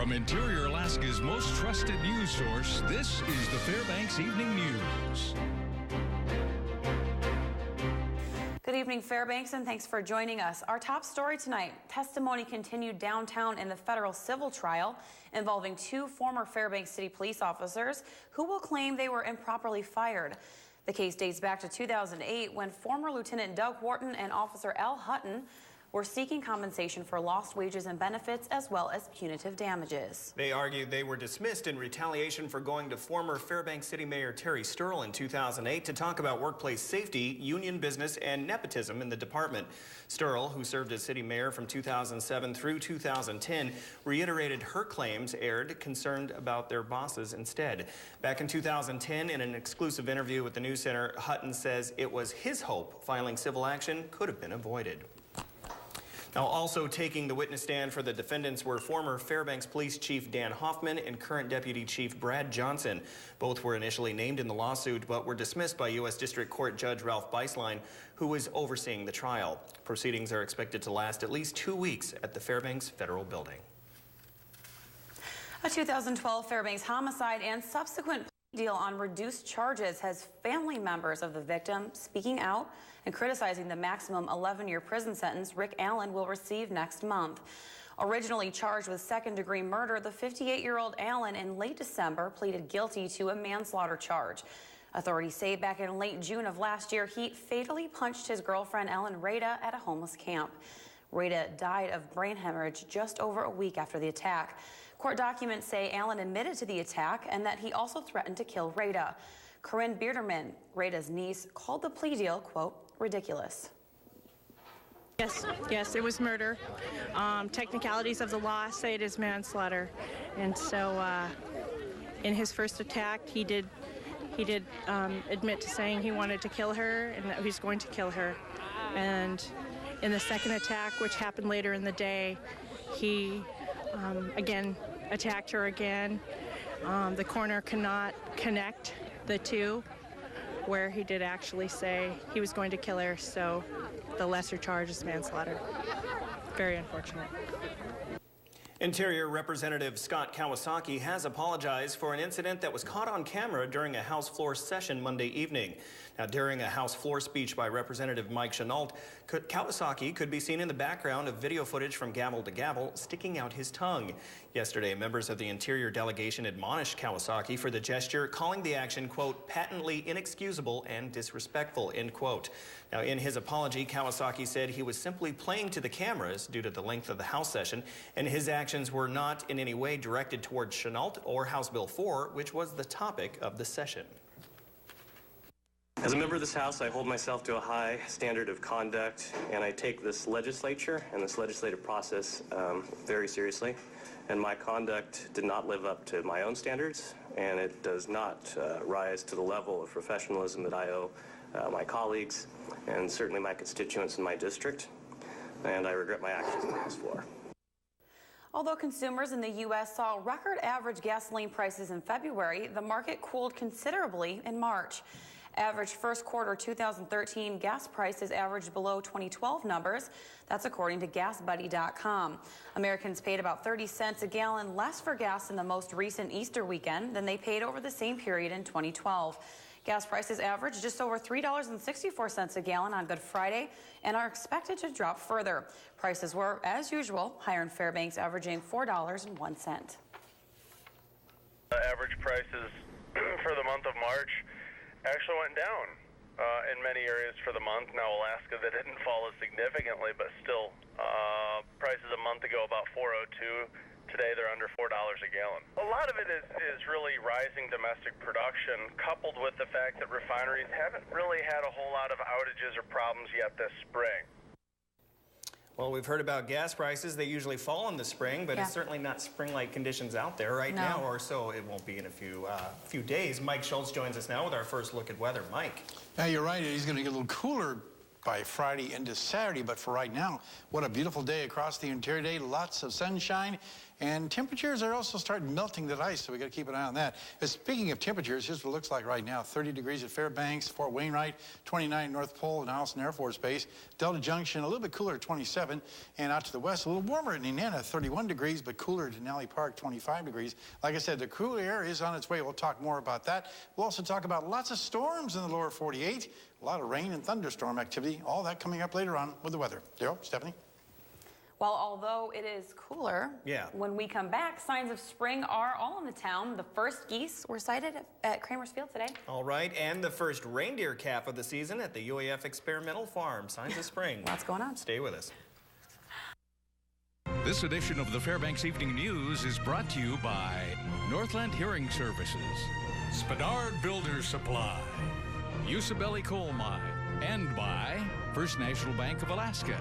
From Interior Alaska's most trusted news source, this is the Fbx Evening News. Good evening, Fairbanks, and thanks for joining us. Our top story tonight, testimony continued downtown in the federal civil trial involving two former Fairbanks City police officers who will claim they were improperly fired. The case dates back to 2008 when former Lieutenant Doug Wharton and Officer Al Hutton were seeking compensation for lost wages and benefits as well as punitive damages. They argued they were dismissed in retaliation for going to former Fairbanks City Mayor Terry Sturl in 2008 to talk about workplace safety, union business, and nepotism in the department. Sturl, who served as city mayor from 2007 through 2010, reiterated her claims aired concerned about their bosses instead. Back in 2010, in an exclusive interview with the News Center, Hutton says it was his hope filing civil action could have been avoided. Now, also taking the witness stand for the defendants were former Fairbanks Police Chief Dan Hoffman and current Deputy Chief Brad Johnson. Both were initially named in the lawsuit, but were dismissed by U.S. District Court Judge Ralph Beislein, who was overseeing the trial. Proceedings are expected to last at least 2 weeks at the Fairbanks Federal Building. A 2012 Fairbanks homicide and subsequent deal on reduced charges has family members of the victim speaking out and criticizing the maximum 11-year prison sentence Rick Allen will receive next month. Originally charged with second-degree murder, the 58-year-old Allen in late December pleaded guilty to a manslaughter charge. Authorities say back in late June of last year, he fatally punched his girlfriend Ellen Rada at a homeless camp. Rada died of brain hemorrhage just over a week after the attack. Court documents say Allen admitted to the attack and that he also threatened to kill Rada. Corinne Bearderman, Rada's niece, called the plea deal, quote, ridiculous. Yes, it was murder. Technicalities of the law say it is manslaughter. And so in his first attack, he did admit to saying he wanted to kill her and that he's going to kill her. And in the second attack, which happened later in the day, he again attacked her again. The coroner cannot connect the two, where he did actually say he was going to kill her, so the lesser charge is manslaughter. Very unfortunate. Interior Representative Scott Kawasaki has apologized for an incident that was caught on camera during a House floor session Monday evening. Now, during a House floor speech by Representative Mike Chenault, Kawasaki could be seen in the background of video footage from gavel to gavel sticking out his tongue. Yesterday, members of the Interior delegation admonished Kawasaki for the gesture, calling the action, quote, patently inexcusable and disrespectful, end quote. Now, in his apology, Kawasaki said he was simply playing to the cameras due to the length of the House session, and his actions were not in any way directed towards Chenault or House Bill 4, which was the topic of the session. As a member of this House, I hold myself to a high standard of conduct, and I take this legislature and this legislative process very seriously. And my conduct did not live up to my own standards, and it does not rise to the level of professionalism that I owe my colleagues and certainly my constituents in my district. And I regret my actions on this floor. Although consumers in the U.S. saw record average gasoline prices in February, the market cooled considerably in March. Average first quarter 2013 gas prices averaged below 2012 numbers. That's according to GasBuddy.com. Americans paid about 30 cents a gallon less for gas in the most recent Easter weekend than they paid over the same period in 2012. Gas prices averaged just over $3.64 a gallon on Good Friday and are expected to drop further. Prices were, as usual, higher in Fairbanks, averaging $4.01. Average prices for the month of March actually went down in many areas for the month. Now, Alaska, that didn't fall as significantly, but still, prices a month ago about $4.02. Today, they're under $4 a gallon. A lot of it is really rising domestic production, coupled with the fact that refineries haven't really had a whole lot of outages or problems yet this spring. Well, we've heard about gas prices. They usually fall in the spring, but it's certainly not spring-like conditions out there right now, or so it won't be in a few days. Mike Schultz joins us now with our first look at weather. Mike. Yeah, you're right. He's going to get a little cooler by Friday into Saturday, but for right now, what a beautiful day across the interior day. Lots of sunshine And temperatures are also starting melting that ice, so we got to keep an eye on that. Speaking of temperatures, here's what it looks like right now. 30 degrees at Fairbanks, Fort Wainwright, 29 North Pole and Allison Air Force Base. Delta Junction, a little bit cooler at 27. And out to the west, a little warmer at Nenana, 31 degrees, but cooler at Denali Park, 25 degrees. Like I said, the cool air is on its way. We'll talk more about that. We'll also talk about lots of storms in the lower 48. A lot of rain and thunderstorm activity. All that coming up later on with the weather. Daryl, Stephanie? Well, although it is cooler, when we come back, signs of spring are all in the town. The first geese were sighted at Kramer's Field today. All right, and the first reindeer calf of the season at the UAF Experimental Farm. Signs of spring. Lots going on. Stay with us. This edition of the Fairbanks Evening News is brought to you by Northland Hearing Services, Spadard Builder Supply, Usabelli Coal Mine, and by First National Bank of Alaska.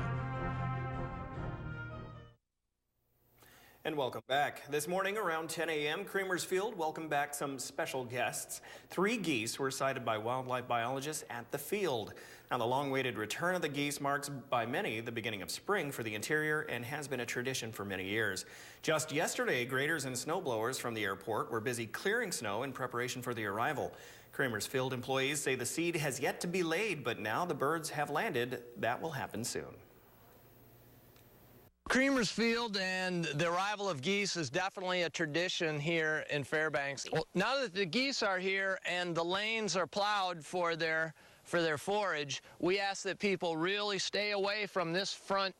And welcome back. This morning around 10 a.m., Creamer's Field welcomed back some special guests. 3 geese were sighted by wildlife biologists at the field. Now, the long-awaited return of the geese marks by many the beginning of spring for the interior and has been a tradition for many years. Just yesterday, graders and snowblowers from the airport were busy clearing snow in preparation for the arrival. Creamer's Field employees say the seed has yet to be laid, but now the birds have landed. That will happen soon. Creamer's Field and the arrival of geese is definitely a tradition here in Fairbanks. Well, now that the geese are here and the lanes are plowed for their forage, we ask that people really stay away from this front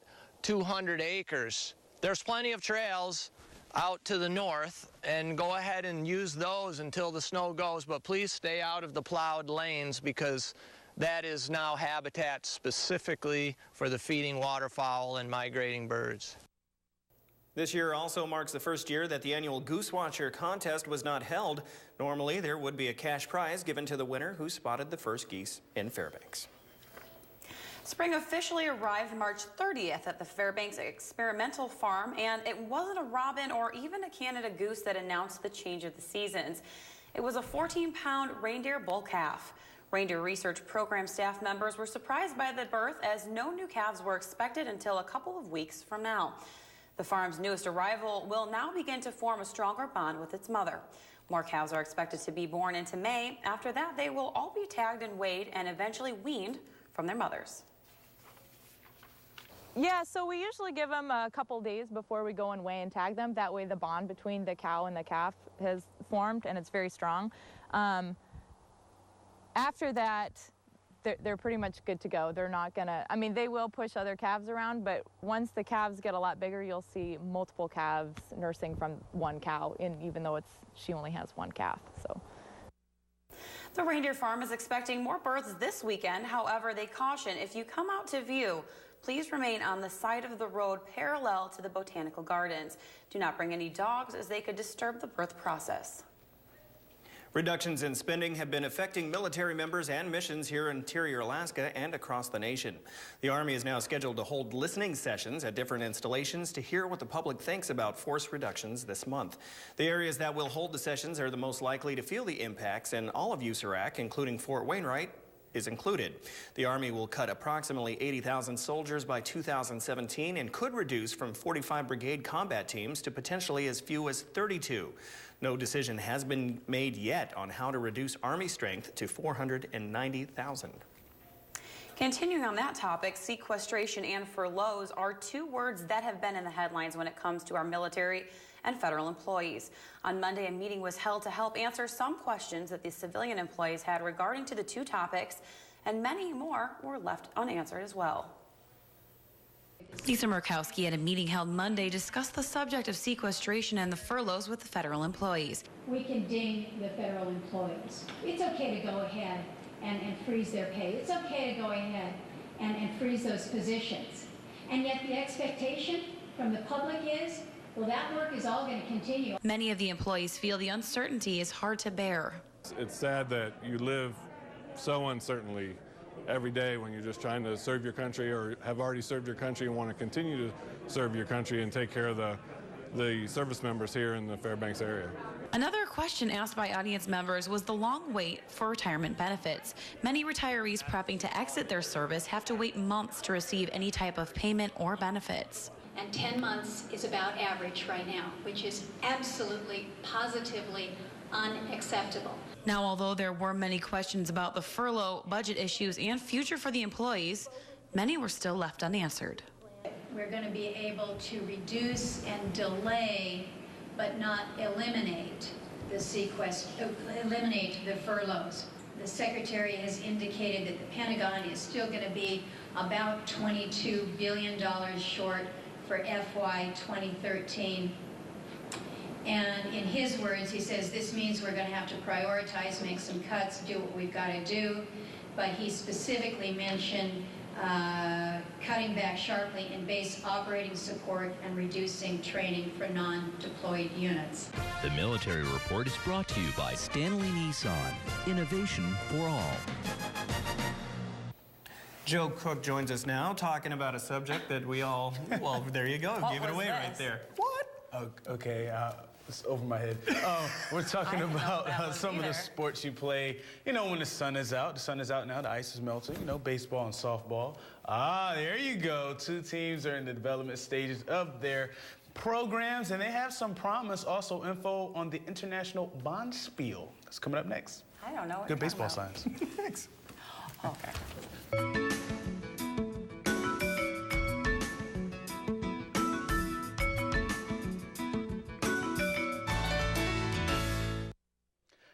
200 acres. There's plenty of trails out to the north, and go ahead and use those until the snow goes, but please stay out of the plowed lanes because that is now habitat specifically for the feeding waterfowl and migrating birds. This year also marks the first year that the annual Goose Watcher contest was not held. Normally, there would be a cash prize given to the winner who spotted the first geese in Fairbanks. Spring officially arrived March 30th at the Fairbanks Experimental Farm, and it wasn't a robin or even a Canada goose that announced the change of the seasons. It was a 14-pound reindeer bull calf. Reindeer Research Program staff members were surprised by the birth as no new calves were expected until a couple of weeks from now. The farm's newest arrival will now begin to form a stronger bond with its mother. More calves are expected to be born into May. After that, they will all be tagged and weighed and eventually weaned from their mothers. Yeah, so we usually give them a couple days before we go and weigh and tag them. That way the bond between the cow and the calf has formed and it's very strong. After that, they're pretty much good to go. They're not gonna, I mean, they will push other calves around, but once the calves get a lot bigger, you'll see multiple calves nursing from one cow, even though she only has one calf, so. The reindeer farm is expecting more births this weekend. However, they caution if you come out to view, please remain on the side of the road parallel to the botanical gardens. Do not bring any dogs as they could disturb the birth process. Reductions in spending have been affecting military members and missions here in interior Alaska and across the nation. The Army is now scheduled to hold listening sessions at different installations to hear what the public thinks about force reductions this month. The areas that will hold the sessions are the most likely to feel the impacts, and all of USARAC, including Fort Wainwright, is included. The Army will cut approximately 80,000 soldiers by 2017 and could reduce from 45 brigade combat teams to potentially as few as 32. No decision has been made yet on how to reduce Army strength to 490,000. Continuing on that topic, sequestration and furloughs are 2 words that have been in the headlines when it comes to our military and federal employees. On Monday, a meeting was held to help answer some questions that the civilian employees had regarding to the 2 topics, and many more were left unanswered as well. Lisa Murkowski at a meeting held Monday discussed the subject of sequestration and the furloughs with the federal employees. We can ding the federal employees. It's okay to go ahead and freeze their pay. It's okay to go ahead and freeze those positions. And yet the expectation from the public is, well, that work is all going to continue. Many of the employees feel the uncertainty is hard to bear. It's sad that you live so uncertainly every day when you're just trying to serve your country or have already served your country and want to continue to serve your country and take care of the service members here in the Fairbanks area. Another question asked by audience members was the long wait for retirement benefits. Many retirees prepping to exit their service have to wait months to receive any type of payment or benefits. and 10 months is about average right now, which is absolutely, positively unacceptable. Now, although there were many questions about the furlough, budget issues, and future for the employees, many were still left unanswered. We're going to be able to reduce and delay, but not eliminate eliminate the furloughs. The Secretary has indicated that the Pentagon is still going to be about $22 billion short for FY 2013. And in his words, he says, this means we're going to have to prioritize, make some cuts, do what we've got to do. But he specifically mentioned cutting back sharply in base operating support and reducing training for non-deployed units. The Military Report is brought to you by Stanley Nissan. Innovation for all. Joe Cook joins us now, talking about a subject that we all, well, there you go, give it away right there. What? Okay, it's over my head. We're talking about some of the sports you play, you know, when the sun is out. The sun is out now, the ice is melting, you know, baseball and softball. Ah, there you go. Two teams are in the development stages of their programs, and they have some promise. Also, info on the International Bonspiel. That's coming up next. I don't know what Good you're baseball talking signs. Thanks. Okay.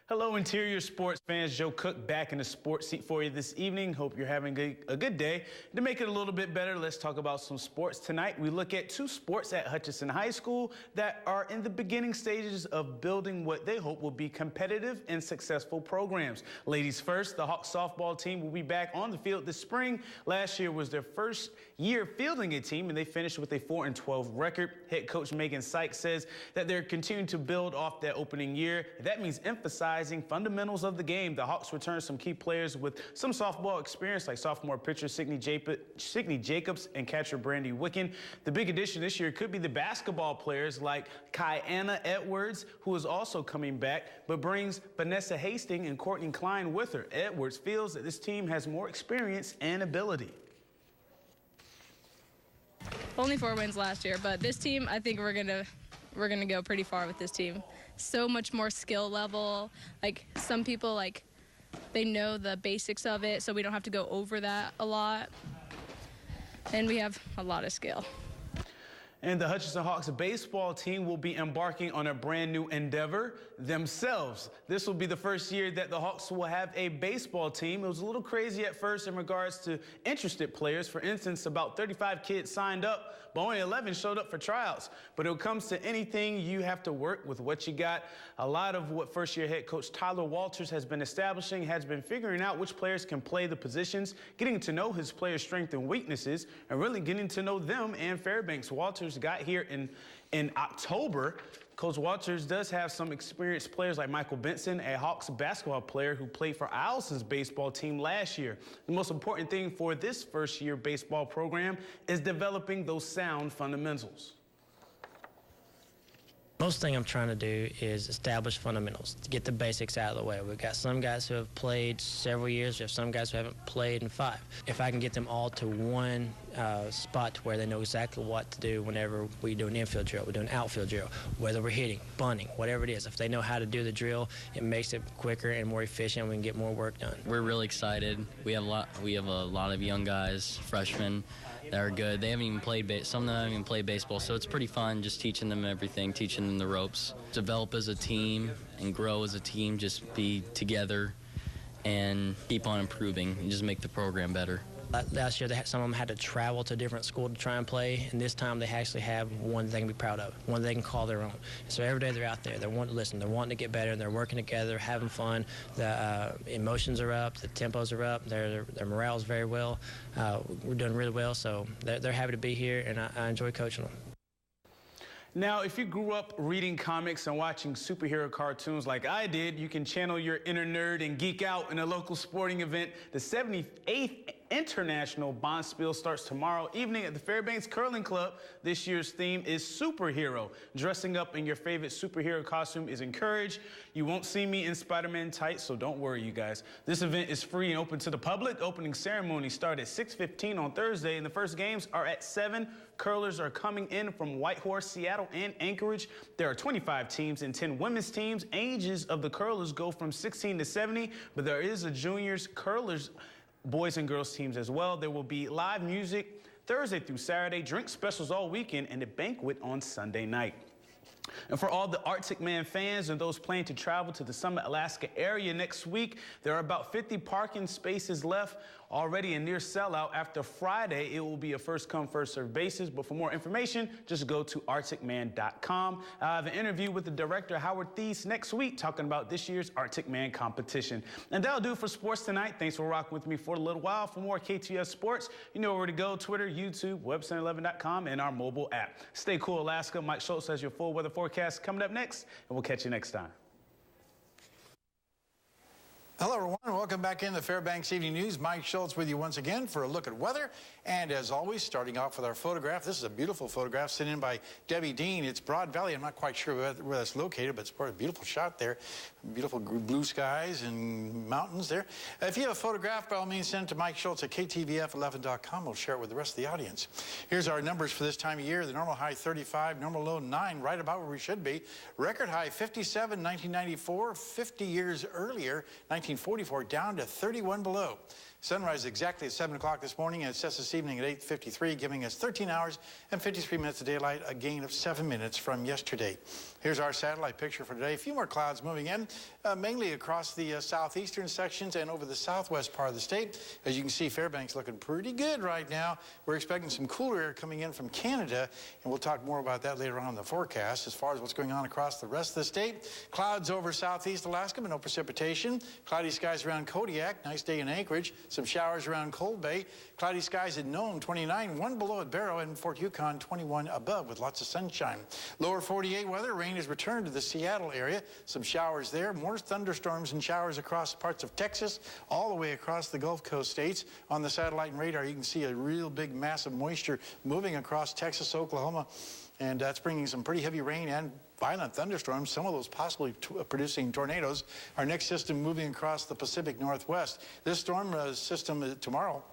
Hello, Interior Sports fans. Joe Cook back in the sports seat for you this evening. Hope you're having a good day. To make it a little bit better, let's talk about some sports. Tonight, we look at two sports at Hutchinson High School that are in the beginning stages of building what they hope will be competitive and successful programs. Ladies first, the Hawks softball team will be back on the field this spring. Last year was their first year fielding a team, and they finished with a 4-12 record. Head coach Megan Sykes says that they're continuing to build off that opening year. That means emphasizing fundamentals of the game. The Hawks return some key players with some softball experience, like sophomore pitcher Signe Jacobs and catcher Brandy Wicken. The big addition this year could be the basketball players like Kiana Edwards, who is also coming back, but brings Vanessa Hastings and Courtney Klein with her. Edwards feels that this team has more experience and ability. Only 4 wins last year, but this team, I think we're gonna go pretty far with this team. So much more skill level. Like, some people, like, they know the basics of it, so we don't have to go over that a lot. And we have a lot of skill. And the Hutchinson Hawks baseball team will be embarking on a brand new endeavor themselves. This will be the first year that the Hawks will have a baseball team. It was a little crazy at first in regards to interested players. For instance, about 35 kids signed up, but only 11 showed up for tryouts. But when it comes to anything, you have to work with what you got. A lot of what first-year head coach Tyler Walters has been establishing has been figuring out which players can play the positions, getting to know his players' strengths and weaknesses, and really getting to know them and Fairbanks. Walters got here in October. Coach Walters does have some experienced players like Michael Benson, a Hawks basketball player who played for Allison's baseball team last year. The most important thing for this first-year baseball program is developing those sound fundamentals. Most thing I'm trying to do is establish fundamentals, to get the basics out of the way. We've got some guys who have played several years. We have some guys who haven't played in 5. If I can get them all to one spot to where they know exactly what to do whenever we do an infield drill, we do an outfield drill, whether we're hitting, bunting, whatever it is. If they know how to do the drill, it makes it quicker and more efficient, and we can get more work done. We're really excited. We have a lot of young guys, freshmen, that are good. They haven't even played some of them haven't even played baseball, so it's pretty fun just teaching them everything, teaching them the ropes. Develop as a team and grow as a team, just be together and keep on improving and just make the program better. Last year, some of them had to travel to a different school to try and play, and this time they actually have one they can be proud of, one they can call their own. So every day they're out there, they're wanting to listen, they're wanting to get better, they're working together, having fun. The emotions are up, the tempos are up, their morale is very well. We're doing really well, so they're happy to be here, and I enjoy coaching them. Now, if you grew up reading comics and watching superhero cartoons like I did, you can channel your inner nerd and geek out in a local sporting event. The 78th International Bonspiel starts tomorrow evening at the Fairbanks Curling Club. This year's theme is superhero. Dressing up in your favorite superhero costume is encouraged. You won't see me in Spider-Man tights, so don't worry, you guys. This event is free and open to the public. Opening ceremony starts at 6:15 on Thursday, and the first games are at 7. Curlers are coming in from Whitehorse, Seattle, and Anchorage. There are 25 teams and 10 women's teams. Ages of the curlers go from 16 to 70, but there is a juniors curlers boys and girls teams as well. There will be live music Thursday through Saturday, drink specials all weekend, and a banquet on Sunday night. And for all the Arctic Man fans and those planning to travel to the Summit, Alaska area next week, there are about 50 parking spaces left, already a near sellout. After Friday, it will be a first-come, first-served basis. But for more information, just go to arcticman.com. I have an interview with the director, Howard Thies, next week talking about this year's Arctic Man competition. And that'll do it for sports tonight. Thanks for rocking with me for a little while. For more KTS Sports, you know where to go: Twitter, YouTube, website11.com, and our mobile app. Stay cool, Alaska. Mike Schultz has your full weather forecast coming up next, and we'll catch you next time. Hello, everyone. Welcome back in the Fairbanks Evening News. Mike Schultz with you once again for a look at weather. And as always, starting off with our photograph. This is a beautiful photograph sent in by Debbie Dean. It's Broad Valley. I'm not quite sure where that's located, but it's a beautiful shot there. Beautiful blue skies and mountains there. If you have a photograph, by all means, send it to Mike Schultz at KTVF11.com. We'll share it with the rest of the audience. Here's our numbers for this time of year. The normal high 35, normal low 9, right about where we should be. Record high 57, 1994, 50 years earlier, 1944, down to 31 below. Sunrise exactly at 7 o'clock this morning, and it sets this evening at 8:53, giving us 13 hours and 53 minutes of daylight, a gain of 7 minutes from yesterday. Here's our satellite picture for today. A few more clouds moving in, mainly across the southeastern sections and over the southwest part of the state. As you can see, Fairbanks looking pretty good right now. We're expecting some cooler air coming in from Canada, and we'll talk more about that later on in the forecast. As far as what's going on across the rest of the state, clouds over southeast Alaska, but no precipitation. Cloudy skies around Kodiak, nice day in Anchorage. Some showers around Cold Bay. Cloudy skies at Nome, 29, 1 below at Barrow, and Fort Yukon, 21 above with lots of sunshine. Lower 48 weather, rain has returned to the Seattle area. Some showers there, more thunderstorms and showers across parts of Texas, all the way across the Gulf Coast states. On the satellite and radar, you can see a real big mass of moisture moving across Texas, Oklahoma, and that's bringing some pretty heavy rain and violent thunderstorms, some of those possibly producing tornadoes. Our next system moving across the Pacific Northwest. This storm system tomorrow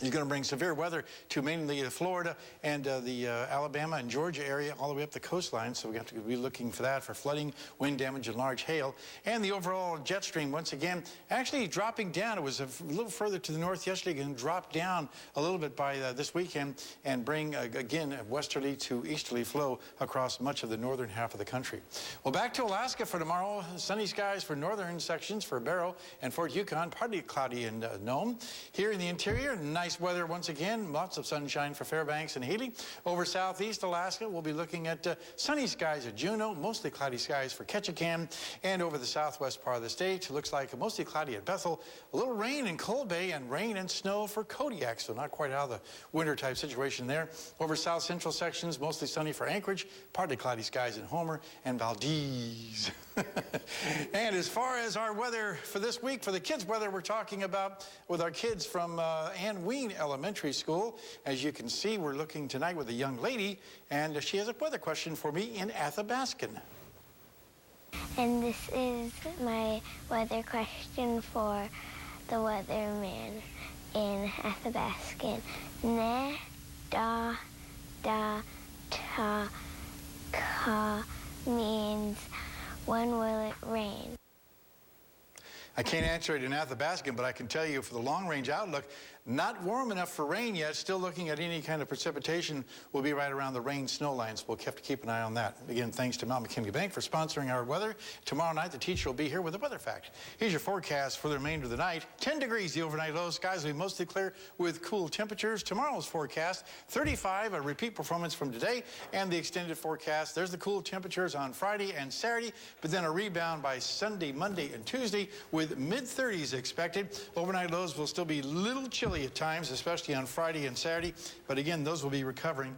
is going to bring severe weather to mainly Florida and the Alabama and Georgia area all the way up the coastline. So we have to be looking for that, for flooding, wind damage, and large hail. And the overall jet stream, once again, actually dropping down. It was a little further to the north yesterday and dropped down a little bit by this weekend and bring, again, a westerly to easterly flow across much of the northern half of the country. Well, back to Alaska for tomorrow. Sunny skies for northern sections for Barrow and Fort Yukon, partly cloudy in Nome. Here in the interior, nice weather once again, lots of sunshine for Fairbanks and Healy. Over southeast Alaska, we'll be looking at sunny skies at Juneau, mostly cloudy skies for Ketchikan, and over the southwest part of the state, it looks like mostly cloudy at Bethel, a little rain in Cold Bay, and rain and snow for Kodiak, so not quite out of the winter type situation there. Over south central sections, mostly sunny for Anchorage, partly cloudy skies in Homer and Valdez. And as far as our weather for this week, for the kids' weather, we're talking about with our kids from Ann Ween Elementary School. As you can see, we're looking tonight with a young lady, and she has a weather question for me in Athabascan. And this is my weather question for the weatherman in Athabascan. Ne, da, da, ta, ka means when will it rain? I can't answer it in Athabascan, but I can tell you for the long-range outlook, not warm enough for rain yet. Still looking at any kind of precipitation will be right around the rain-snow lines. We'll have to keep an eye on that. Again, thanks to Mount McKinley Bank for sponsoring our weather. Tomorrow night, the teacher will be here with a weather fact. Here's your forecast for the remainder of the night. 10 degrees the overnight low. Skies will be mostly clear with cool temperatures. Tomorrow's forecast, 35, a repeat performance from today, and the extended forecast. There's the cool temperatures on Friday and Saturday, but then a rebound by Sunday, Monday, and Tuesday with mid-30s expected. Overnight lows will still be a little chilly at times, especially on Friday and Saturday. But again, those will be recovering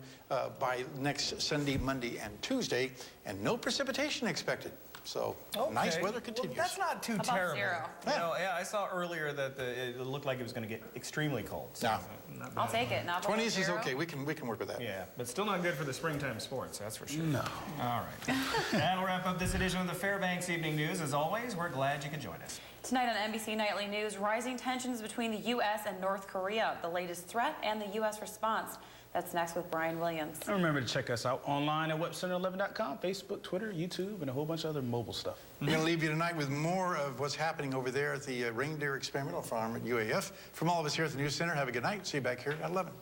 by next Sunday, Monday, and Tuesday, and no precipitation expected. So nice weather continues. Well, that's not too About terrible. 0? You know, yeah, I saw earlier that it looked like it was going to get extremely cold. So not I'll bad. take it. Not below 20s is 0. okay. We can work with that. Yeah, but still not good for the springtime sports, that's for sure. No. All right. That'll wrap up this edition of the Fairbanks Evening News. As always, we're glad you could join us. Tonight on NBC Nightly News, rising tensions between the U.S. and North Korea, the latest threat and the U.S. response. That's next with Brian Williams. And remember to check us out online at webcenter11.com, Facebook, Twitter, YouTube, and a whole bunch of other mobile stuff. We're going to leave you tonight with more of what's happening over there at the Reindeer Experimental Farm at UAF. From all of us here at the News Center, have a good night. See you back here at 11.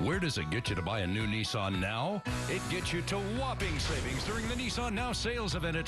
Where does it get you to buy a new Nissan now? It gets you to whopping savings during the Nissan Now sales event at